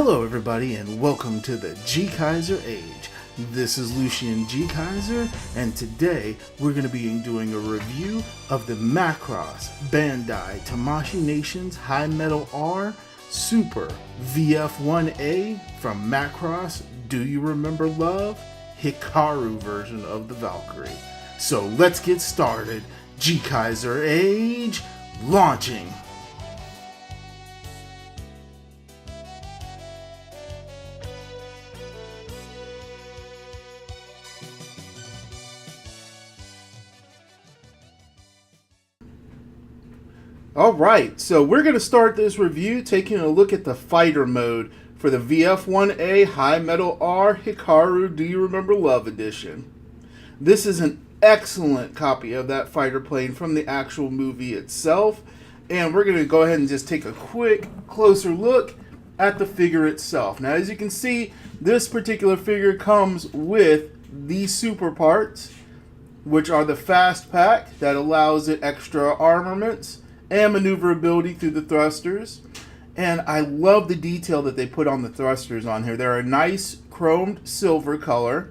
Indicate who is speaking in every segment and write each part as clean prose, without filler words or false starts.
Speaker 1: Hello everybody and welcome to the GKaiser Age. This is Lucian GKaiser and today we're going to be doing a review of the Macross Bandai Tamashii Nations Hi-MetalR Super VF-1A from Macross Do You Remember Love? Hikaru version of the Valkyrie. So let's get started. GKaiser Age launching. Alright, so we're going to start this review taking a look at the fighter mode for the VF-1A Hi-MetalR Hikaru Do You Remember Love edition. This is an excellent copy of that fighter plane from the actual movie itself, and we're going to go ahead and just take a quick closer look at the figure itself. Now as you can see, this particular figure comes with these super parts, which are the fast pack that allows it extra armaments and maneuverability through the thrusters. And I love the detail that they put on the thrusters on here. They're a nice chromed silver color,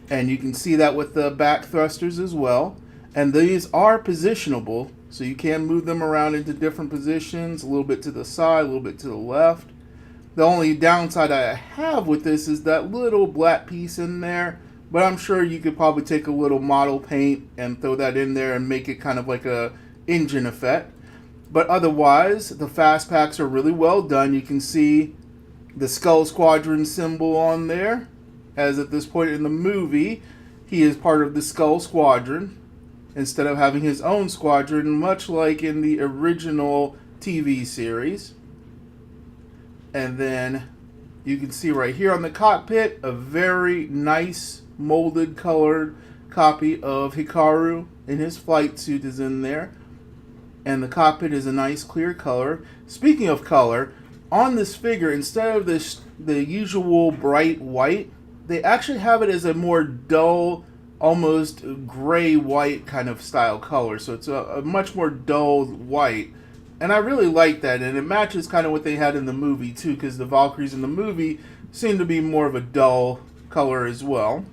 Speaker 1: and you can see that with the back thrusters as well. And these are positionable, so you can move them around into different positions, a little bit to the side, a little bit to the left. The only downside I have with this is that little black piece in there, but I'm sure you could probably take a little model paint and throw that in there and make it kind of like a engine effect. But otherwise, the fast packs are really well done. You can see the Skull Squadron symbol on there, as at this point in the movie, he is part of the Skull Squadron instead of having his own squadron, much like in the original TV series. And then you can see right here on the cockpit, a very nice molded colored copy of Hikaru, and his flight suit is in there. And the cockpit is a nice clear color. Speaking of color, on this figure, instead of the usual bright white, they actually have it as a more dull, almost gray-white kind of style color. So it's a much more dull white. And I really like that, and it matches kind of what they had in the movie too, because the Valkyries in the movie seem to be more of a dull color as well.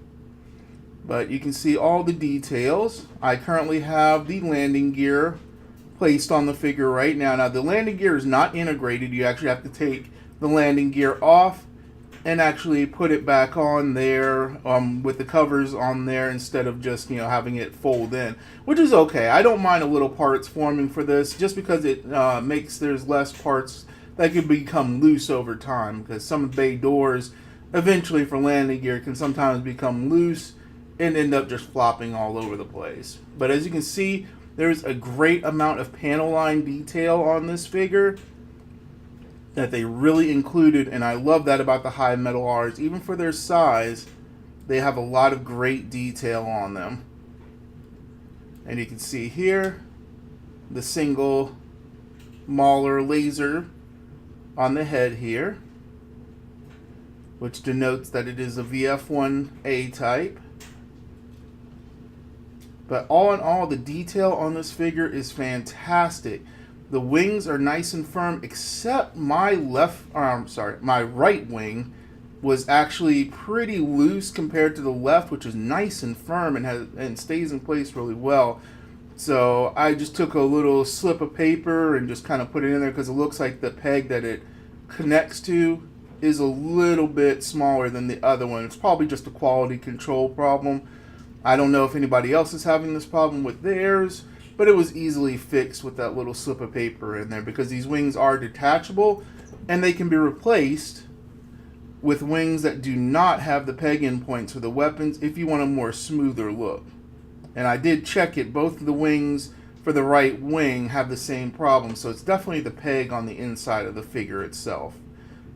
Speaker 1: But you can see all the details. I currently have the landing gear placed on the figure right now. Now the landing gear is not integrated. You actually have to take the landing gear off and actually put it back on there with the covers on there instead of just having it fold in, which is okay. I don't mind a little parts forming for this just because it makes there's less parts that could become loose over time, because some of the bay doors eventually for landing gear can sometimes become loose and end up just flopping all over the place. But as you can see, there's a great amount of panel line detail on this figure that they really included, and I love that about the Hi-MetalRs. Even for their size, they have a lot of great detail on them. And you can see here the single Mauler laser on the head here, which denotes that it is a VF-1A type. But all in all, the detail on this figure is fantastic. The wings are nice and firm, except my right wing was actually pretty loose compared to the left, which is nice and firm and stays in place really well. So I just took a little slip of paper and just kind of put it in there because it looks like the peg that it connects to is a little bit smaller than the other one. It's probably just a quality control problem. I don't know if anybody else is having this problem with theirs, but it was easily fixed with that little slip of paper in there, because these wings are detachable and they can be replaced with wings that do not have the peg in points for the weapons if you want a more smoother look. And I did check it, both of the wings for the right wing have the same problem, so it's definitely the peg on the inside of the figure itself.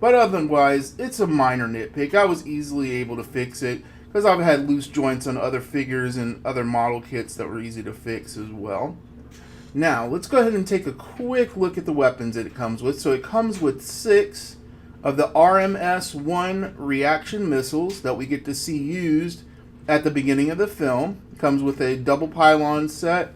Speaker 1: But otherwise, it's a minor nitpick. I was easily able to fix it, because I've had loose joints on other figures and other model kits that were easy to fix as well. Now, let's go ahead and take a quick look at the weapons that it comes with. So it comes with 6 of the RMS-1 reaction missiles that we get to see used at the beginning of the film. It comes with a double pylon set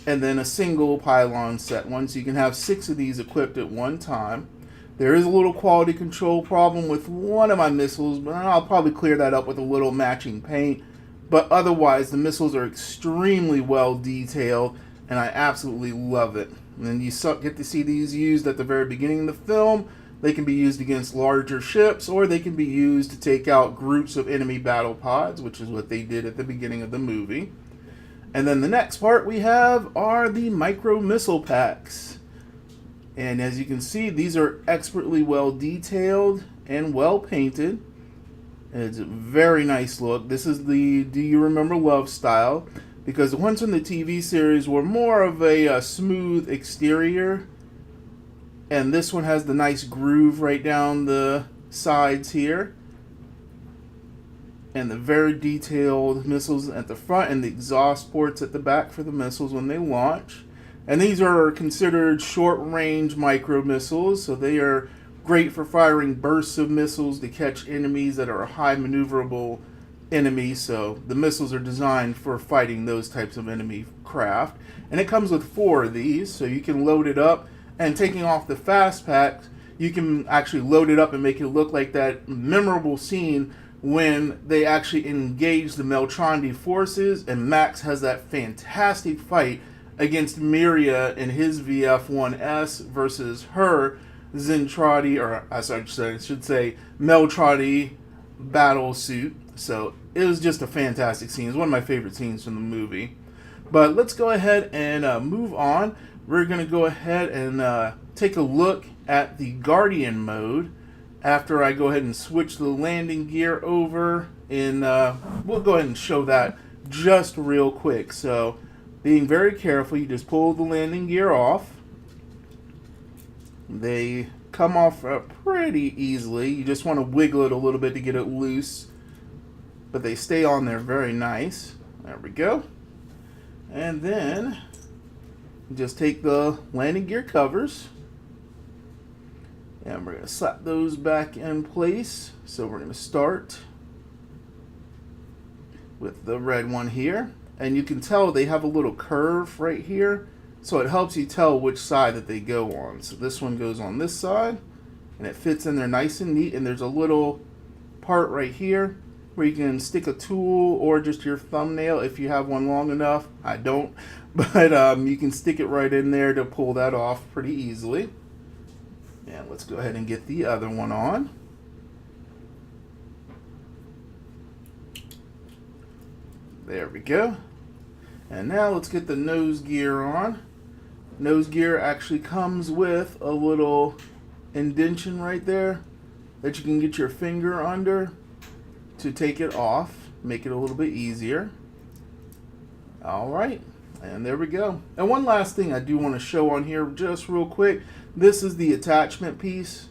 Speaker 1: and then a single pylon set one, so you can have 6 of these equipped at one time. There is a little quality control problem with one of my missiles, but I'll probably clear that up with a little matching paint. But otherwise, the missiles are extremely well detailed, and I absolutely love it. And then you get to see these used at the very beginning of the film. They can be used against larger ships, or they can be used to take out groups of enemy battle pods, which is what they did at the beginning of the movie. And then the next part we have are the micro missile packs. And as you can see, these are expertly well detailed and well painted. And it's a very nice look. This is the Do You Remember Love style, because the ones from the TV series were more of a smooth exterior. And this one has the nice groove right down the sides here. And the very detailed missiles at the front and the exhaust ports at the back for the missiles when they launch. And these are considered short-range micro missiles, so they are great for firing bursts of missiles to catch enemies that are high maneuverable enemies. So the missiles are designed for fighting those types of enemy craft. And it comes with 4 of these, so you can load it up. And taking off the fast pack, you can actually load it up and make it look like that memorable scene when they actually engage the Meltrandi forces, and Max has that fantastic fight against Miria in his VF-1S versus her Zentradi, or I should say Meltrandi battle suit. So it was just a fantastic scene. It's one of my favorite scenes from the movie. But let's go ahead and move on. We're going to go ahead and take a look at the Guardian mode after I go ahead and switch the landing gear over. And we'll go ahead and show that just real quick. So being very careful, you just pull the landing gear off. They come off pretty easily. You just want to wiggle it a little bit to get it loose. But they stay on there very nice. There we go. And then just take the landing gear covers, and we're going to slap those back in place. So we're going to start with the red one here, and you can tell they have a little curve right here, so it helps you tell which side that they go on. So this one goes on this side, and it fits in there nice and neat, and there's a little part right here where you can stick a tool or just your thumbnail if you have one long enough. I don't, but you can stick it right in there to pull that off pretty easily. And let's go ahead and get the other one on. There we go. And now let's get the nose gear on. Nose gear actually comes with a little indentation right there that you can get your finger under to take it off, make it a little bit easier. All right, and there we go. And one last thing I do want to show on here just real quick. This is the attachment piece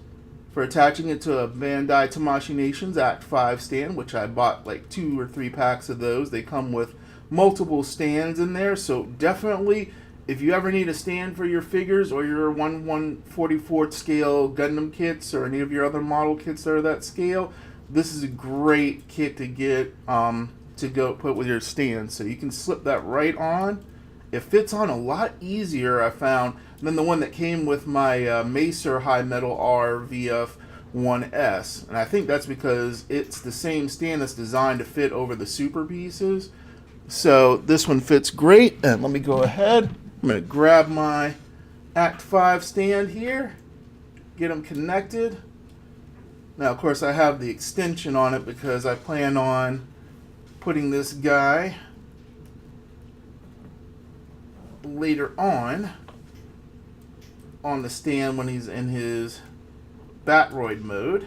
Speaker 1: for attaching it to a Bandai Tamashii Nations Act 5 stand, which I bought like 2 or 3 packs of those. They come with multiple stands in there, so definitely if you ever need a stand for your figures or your 1/144th scale Gundam kits or any of your other model kits that are that scale, this is a great kit to get to go put with your stand. So you can slip that right on. It fits on a lot easier, I found, than the one that came with my Macer Hi-MetalR VF-1S. And I think that's because it's the same stand that's designed to fit over the super pieces. So this one fits great. And let me go ahead. I'm going to grab my Act 5 stand here, get them connected. Now, of course, I have the extension on it because I plan on putting this guy later on the stand when he's in his Battroid mode.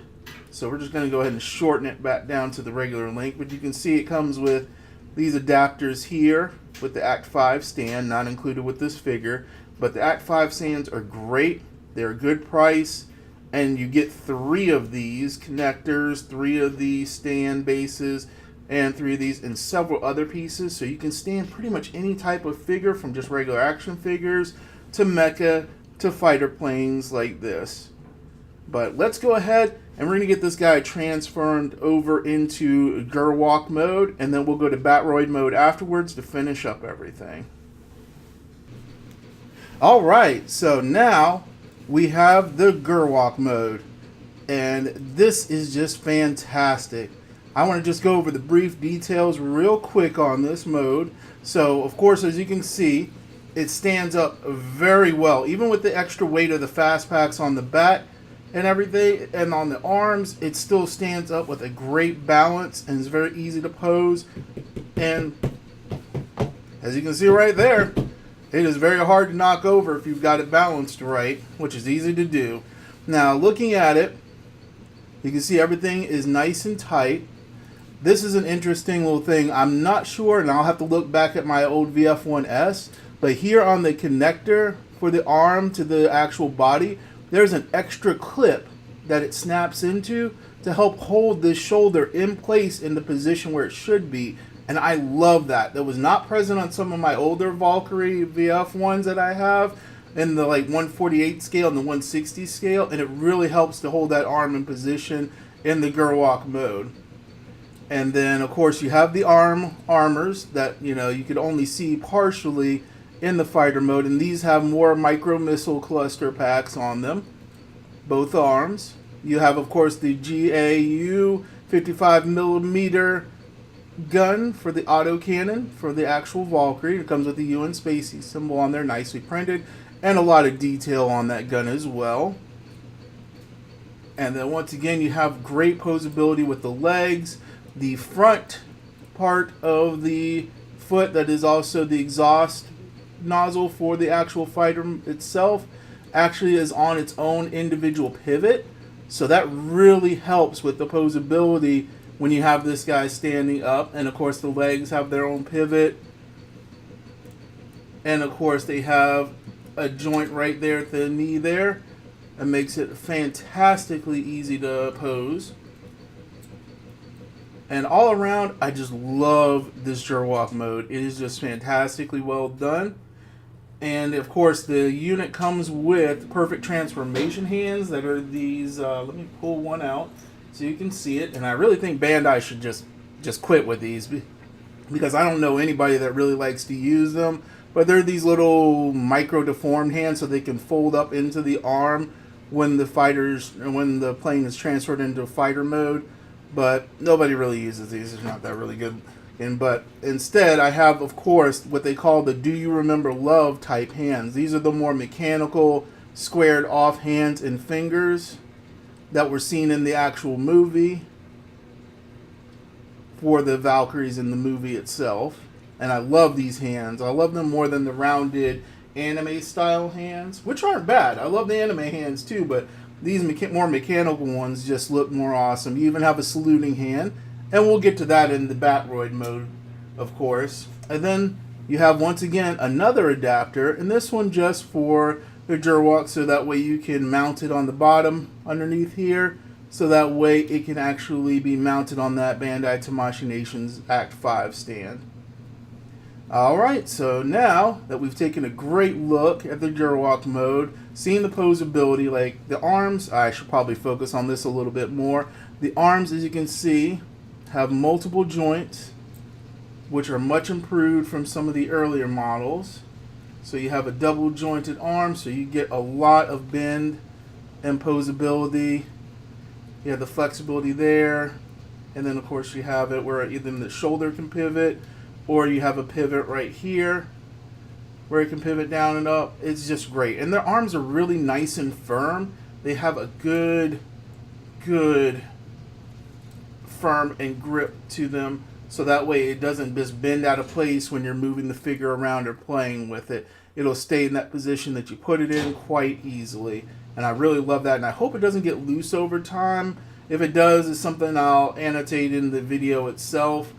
Speaker 1: So we're just going to go ahead and shorten it back down to the regular length. But you can see it comes with these adapters here with the Act 5 stand, not included with this figure. But the Act 5 stands are great. They're a good price. And you get 3 of these connectors, 3 of these stand bases, and 3 of these and several other pieces. So you can stand pretty much any type of figure, from just regular action figures to mecha to fighter planes like this. But let's go ahead and we're going to get this guy transformed over into Gerwalk mode, and then we'll go to Battroid mode afterwards to finish up everything. Alright, so now we have the Gerwalk mode. And this is just fantastic. I want to just go over the brief details real quick on this mode. So, of course, as you can see, it stands up very well. Even with the extra weight of the fast packs on the back and everything, and on the arms, it still stands up with a great balance and is very easy to pose. And as you can see right there, it is very hard to knock over if you've got it balanced right, which is easy to do. Now, looking at it, you can see everything is nice and tight. This is an interesting little thing. I'm not sure, and I'll have to look back at my old VF-1S, but here on the connector for the arm to the actual body, there's an extra clip that it snaps into to help hold this shoulder in place in the position where it should be. And I love that. That was not present on some of my older Valkyrie VF1s that I have in the like 148 scale and the 160 scale, and it really helps to hold that arm in position in the Gerwalk mode. And then of course you have the armors that you could only see partially in the fighter mode, and these have more micro missile cluster packs on them, both arms. You have of course the GAU 55mm gun for the autocannon for the actual Valkyrie. It comes with the UN Spacey symbol on there, nicely printed, and a lot of detail on that gun as well. And then once again, you have great posability with the legs. The front part of the foot that is also the exhaust nozzle for the actual fighter itself actually is on its own individual pivot. So that really helps with the posability when you have this guy standing up. And of course the legs have their own pivot. And of course they have a joint right there at the knee there. It makes it fantastically easy to pose. And all around, I just love this Gerwalk mode. It is just fantastically well done. And of course, the unit comes with perfect transformation hands that are these. Let me pull one out so you can see it. And I really think Bandai should just quit with these, because I don't know anybody that really likes to use them. But they're these little micro deformed hands, so they can fold up into the arm when the plane is transferred into fighter mode. But nobody really uses these. It's not that really good. But instead, I have, of course, what they call the Do You Remember Love type hands. These are the more mechanical, squared off hands and fingers that were seen in the actual movie for the Valkyries in the movie itself. And I love these hands. I love them more than the rounded anime style hands, which aren't bad. I love the anime hands too, but these more mechanical ones just look more awesome. You even have a saluting hand, and we'll get to that in the Battroid mode, of course. And then you have, once again, another adapter, and this one just for the Gerwalk, so that way you can mount it on the bottom underneath here, so that way it can actually be mounted on that Bandai Tamashii Nations Act 5 stand. Alright, so now that we've taken a great look at the Gerwalk mode, seeing the posability, like the arms, I should probably focus on this a little bit more. The arms, as you can see, have multiple joints, which are much improved from some of the earlier models. So you have a double jointed arm, so you get a lot of bend and posability. You have the flexibility there, and then of course you have it where either the shoulder can pivot, or you have a pivot right here where it can pivot down and up. It's just great. And their arms are really nice and firm. They have a good firm and grip to them, so that way it doesn't just bend out of place when you're moving the figure around or playing with it. It'll stay in that position that you put it in quite easily. And I really love that, and I hope it doesn't get loose over time. If it does, it's something I'll annotate in the video itself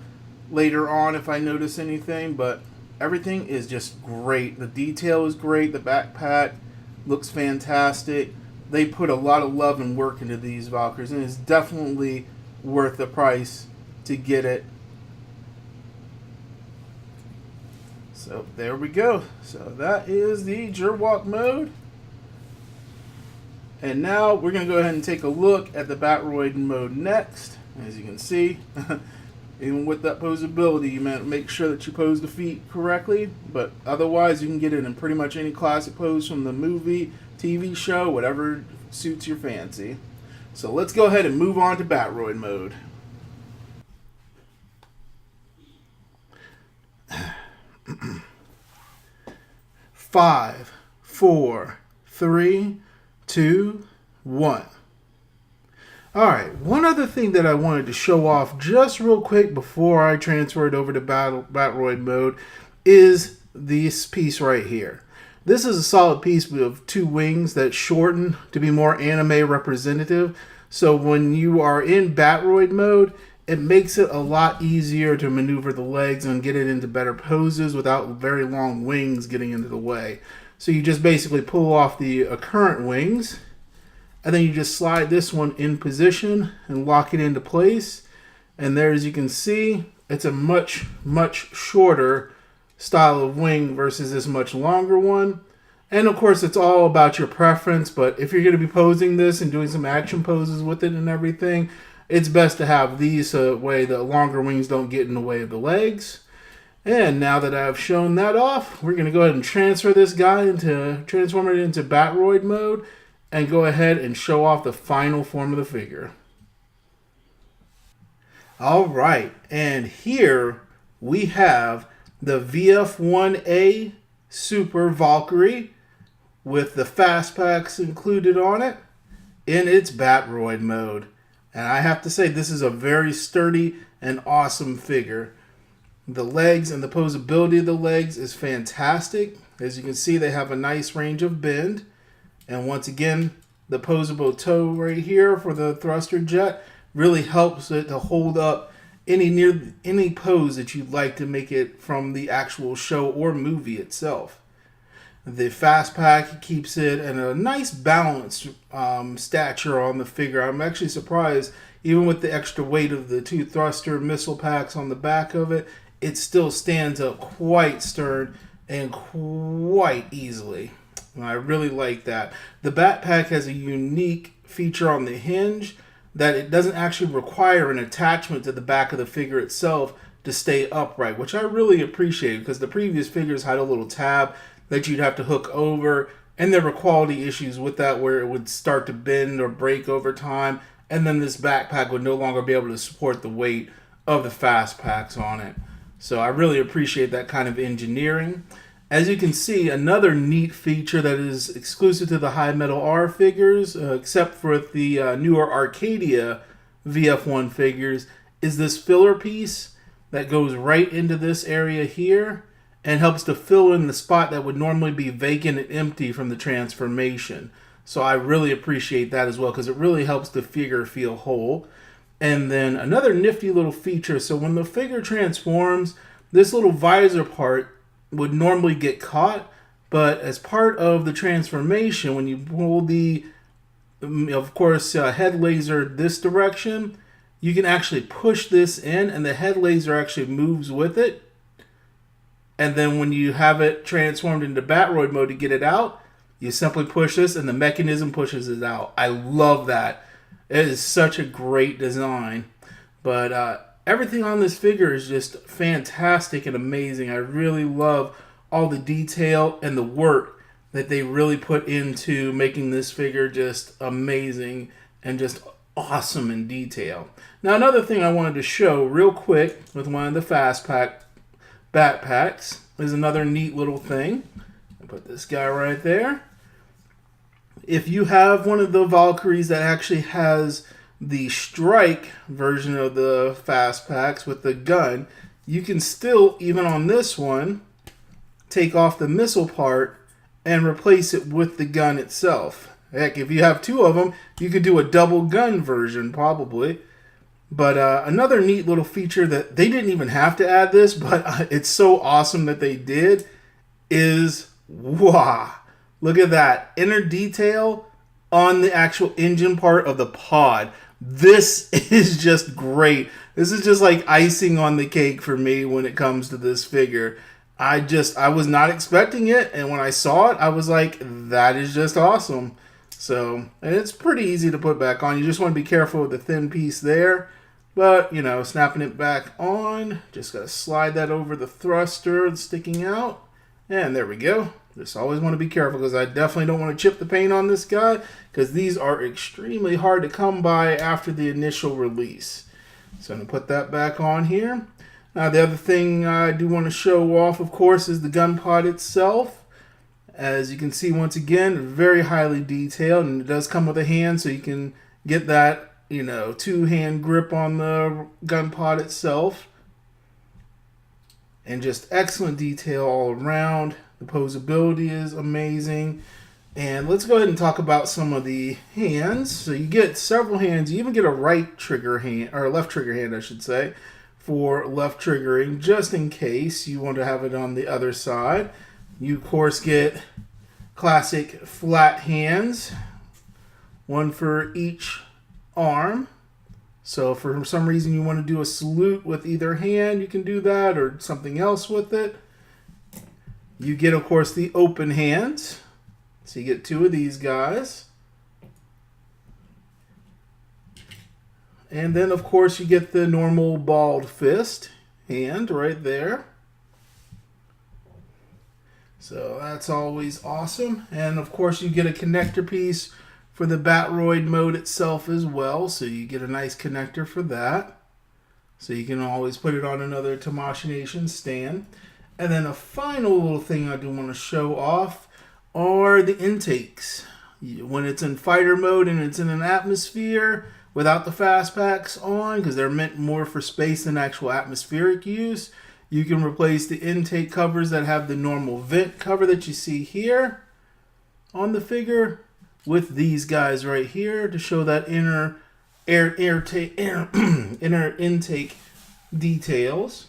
Speaker 1: later on if I notice anything. But everything is just great. The detail is great. The backpack looks fantastic. They put a lot of love and work into these Valkyries, and it's definitely worth the price to get it. So there we go. So that is the Gerwalk mode. And now we're going to go ahead and take a look at the Battroid mode next. As you can see, even with that posability, you make sure that you pose the feet correctly, but otherwise you can get it in pretty much any classic pose from the movie TV show, whatever suits your fancy. So let's go ahead and move on to Battroid mode. Five, four, three, two, one. Alright, one other thing that I wanted to show off just real quick before I transfer it over to Battroid mode is this piece right here. This is a solid piece with two wings that shorten to be more anime representative. So when you are in Battroid mode, it makes it a lot easier to maneuver the legs and get it into better poses without very long wings getting into the way. So you just basically pull off the current wings, and then you just slide this one in position and lock it into place. And there, as you can see, it's a much shorter style of wing versus this much longer one. And of course, it's all about your preference, but if you're going to be posing this and doing some action poses with it and everything, it's best to have these way the longer wings don't get in the way of the legs. And now that I've shown that off, we're going to go ahead and transform it into Battroid mode and go ahead and show off the final form of the figure. Alright, and here we have the VF-1A Super Valkyrie with the fast packs included on it in its Battroid mode. And I have to say, this is a very sturdy and awesome figure. The legs and the posability of the legs is fantastic. As you can see, they have a nice range of bend. And once again, the posable toe right here for the thruster jet really helps it to hold up any pose that you'd like to make it from the actual show or movie itself. The fast pack keeps it in a nice balanced stature on the figure. I'm actually surprised, even with the extra weight of the two thruster missile packs on the back of it, it still stands up quite stern and quite easily. I really like that. The bat pack has a unique feature on the hinge that it doesn't actually require an attachment to the back of the figure itself to stay upright, which I really appreciate, because the previous figures had a little tab that you'd have to hook over, and there were quality issues with that where it would start to bend or break over time, and then this backpack would no longer be able to support the weight of the fast packs on it. So I really appreciate that kind of engineering. As you can see, another neat feature that is exclusive to the Hi-MetalR figures, except for the newer Arcadia VF1 figures, is this filler piece that goes right into this area here and helps to fill in the spot that would normally be vacant and empty from the transformation. So I really appreciate that as well, because it really helps the figure feel whole. And then another nifty little feature, so when the figure transforms, this little visor part would normally get caught, but as part of the transformation, when you pull the, of course, head laser this direction, you can actually push this in, and the head laser actually moves with it. And then when you have it transformed into Battroid mode to get it out, you simply push this and the mechanism pushes it out. I love that. It is such a great design. But everything on this figure is just fantastic and amazing. I really love all the detail and the work that they really put into making this figure just amazing and just awesome in detail. Now, another thing I wanted to show real quick with one of the fast pack bat packs is another neat little thing. I'll put this guy right there. If you have one of the Valkyries that actually has the strike version of the fast packs with the gun, you can still, even on this one, take off the missile part and replace it with the gun itself. Heck, if you have two of them, you could do a double gun version probably. But another neat little feature that they didn't even have to add this, but it's so awesome that they did, is, wow, look at that. Inner detail on the actual engine part of the pod. This is just great. This is just like icing on the cake for me when it comes to this figure. I was not expecting it, and when I saw it, I was like, that is just awesome. So, and it's pretty easy to put back on. You just want to be careful with the thin piece there. But, you know, snapping it back on, just got to slide that over the thruster sticking out. And there we go. Just always want to be careful because I definitely don't want to chip the paint on this guy because these are extremely hard to come by after the initial release. So I'm going to put that back on here. Now the other thing I do want to show off, of course, is the gun pod itself. As you can see, once again, very highly detailed, and it does come with a hand, so you can get that, you know, two-hand grip on the gun pod itself. And just excellent detail all around. The posability is amazing. And let's go ahead and talk about some of the hands. So you get several hands. You even get a right trigger hand, or a left trigger hand, I should say, for left triggering, just in case you want to have it on the other side. You, of course, get classic flat hands, one for each arm. So if for some reason you want to do a salute with either hand, you can do that, or something else with it. You get, of course, the open hands. So you get two of these guys. And then, of course, you get the normal balled fist hand right there. So that's always awesome. And, of course, you get a connector piece for the Battroid mode itself as well. So you get a nice connector for that. So you can always put it on another Tamashii stand. And then a final little thing I do want to show off are the intakes. When it's in fighter mode and it's in an atmosphere without the fast packs on, because they're meant more for space than actual atmospheric use, you can replace the intake covers that have the normal vent cover that you see here on the figure with these guys right here to show that inner inner intake details.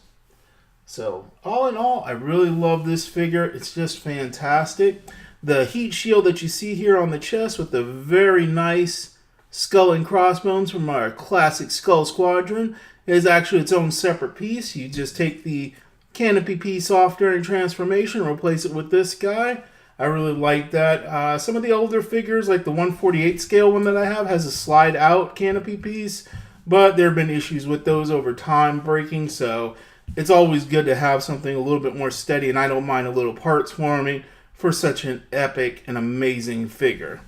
Speaker 1: So all in all, I really love this figure. It's just fantastic. The heat shield that you see here on the chest with the very nice skull and crossbones from our classic Skull Squadron is actually its own separate piece. You just take the canopy piece off during transformation and replace it with this guy. I really like that. Some of the older figures, like the 148 scale one that I have, has a slide out canopy piece, but there have been issues with those over time breaking, so it's always good to have something a little bit more steady, and I don't mind a little parts warming for such an epic and amazing figure.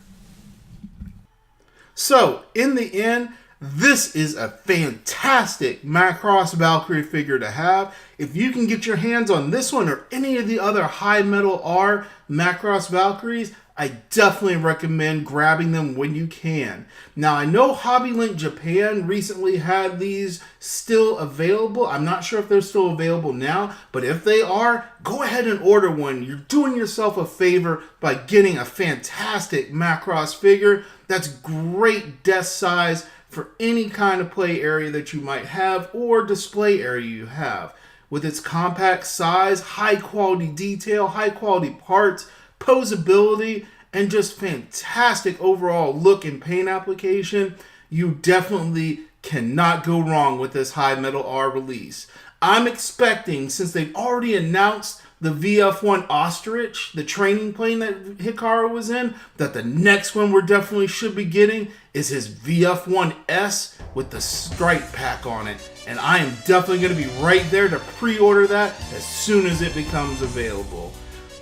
Speaker 1: So, in the end, this is a fantastic Macross Valkyrie figure to have. If you can get your hands on this one or any of the other Hi-MetalR Macross Valkyries, I definitely recommend grabbing them when you can. Now, I know HobbyLink Japan recently had these still available. I'm not sure if they're still available now, but if they are, go ahead and order one. You're doing yourself a favor by getting a fantastic Macross figure that's great desk size for any kind of play area that you might have or display area you have. With its compact size, high quality detail, high quality parts, posability, and just fantastic overall look and paint application, you definitely cannot go wrong with this Hi-MetalR release. I'm expecting, since they've already announced the VF-1 Ostrich, the training plane that Hikaru was in, that the next one we're definitely should be getting is his VF-1S with the stripe pack on it. And I am definitely going to be right there to pre-order that as soon as it becomes available.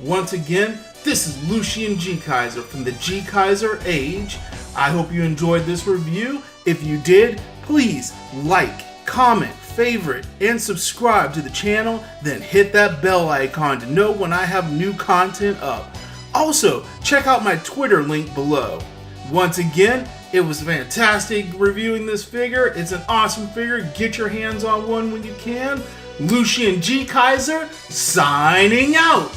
Speaker 1: Once again, this is Lucien GKaiser from the GKaiser Age. I hope you enjoyed this review. If you did, please like, comment, favorite, and subscribe to the channel. Then hit that bell icon to know when I have new content up. Also, check out my Twitter link below. Once again, it was fantastic reviewing this figure. It's an awesome figure. Get your hands on one when you can. Lucien GKaiser, signing out.